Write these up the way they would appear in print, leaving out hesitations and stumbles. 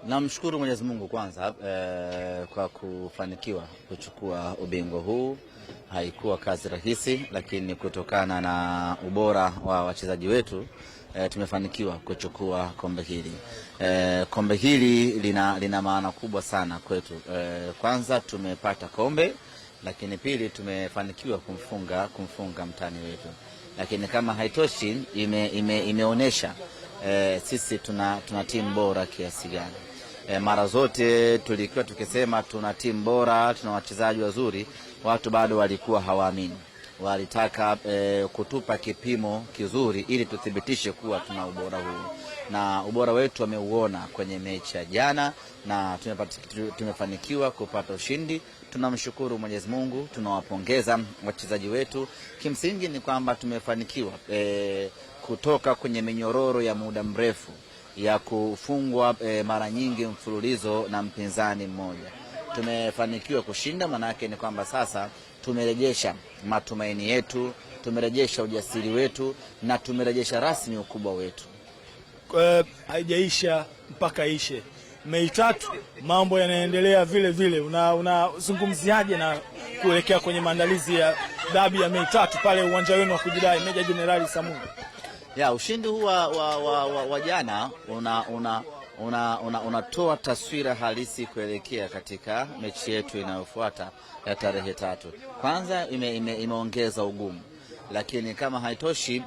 Namshukuru Mwenyezi Mungu kwanza kwa kufanikiwa kuchukua ubingwa huu. Haikuwa kazi rahisi, lakini kutokana na ubora wa wachezaji wetu tumefanikiwa kuchukua kombe hili. Kombe hili lina maana kubwa sana kwetu. Kwanza tumepata kombe, lakini pili tumefanikiwa kumfunga mtani wetu. Lakini kama haitoshi, imeonesha sisi tuna timu bora kiasi gani. Mara zote tulikuwa tukisema tuna timu bora, tuna wachezaji wazuri, watu bado walikuwa hawaamini. Walitaka kutupa kipimo kizuri ili tuthibitishe kuwa tuna ubora huu. Na ubora wetu wameuona kwenye mechi ya jana na tumefanikiwa kupata ushindi. Tunamshukuru Mwenyezi Mungu, tunawapongeza wachezaji wetu. Kimsingi ni kwamba tumefanikiwa kutoka kwenye minyororo ya muda mrefu ya kufungwa mara nyingi mfululizo na mpinzani mmoja. Tumefanikiwa kushinda, maana yake ni kwamba sasa tumerejesha matumaini yetu, tumerejesha ujasiri wetu na tumerejesha rasmi ukubwa wetu. Haijaisha mpaka ishe. Mei 3 mambo yanaendelea vile vile. Unazungumziaje na kuelekea kwenye maandalizi ya dabi ya Mei 3 pale uwanja wenu wa kujidai Meja Jenerali Samunga? Ushindi huu wa jana unatoa taswira halisi kuelekea katika mechi yetu inayofuata ya tarehe 3. Kwanza imeongeza ugumu, lakini kama haitoshi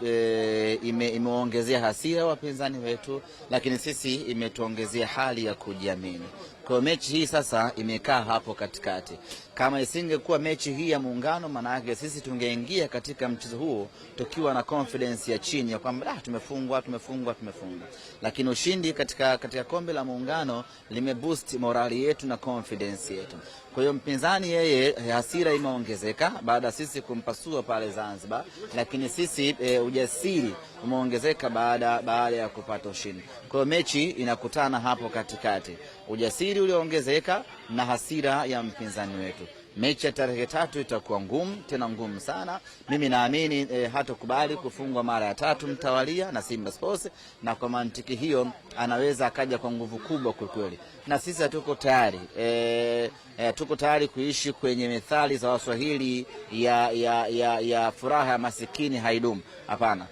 imeongezea hasira wapinzani wetu, lakini sisi imetuongezea hali ya kujiamini. Kwa mechi hii sasa imekaa hapo katikati. Kama isingekuwa mechi hii ya Muungano, maana yake sisi tungeingia katika mchezo huo tukiwa na confidence ya chini ya kwamba tumefungwa. Lakini ushindi katika kombe la Muungano limeboost morali yetu na confidence yetu. Kwa hiyo mpinzani yeye hasira imeongezeka baada sisi kumpasua pale Zanzibar, lakini sisi ujasiri umeongezeka baada ya kupata ushindi. Kwa hiyo mechi inakutana hapo katikati. Ujasiri ulioongezeka na hasira ya mpinzani wetu. Mechi ya tarehe 3 itakuwa ngumu, tena ngumu sana. Mimi naamini hatakubali kufungwa mara ya 3 mtawalia na Simba Sports, na kwa mantiki hiyo anaweza akaja kwa nguvu kubwa kweli. Na sisi tuko tayari. Tuko tayari kuishi kwenye methali za Waswahili ya furaha ya masikini haidumu. Hapana.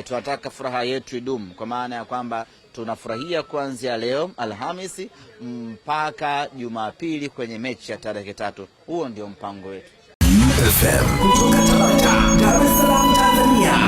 Tunataka furaha yetu idumu, kwa maana ya kwamba tunafurahia kuanzia leo Alhamisi mpaka Jumapili kwenye mechi ya tarehe 3. Huo ndio mpango wetu. FM kutoka Dar es Salaam, Tanzania.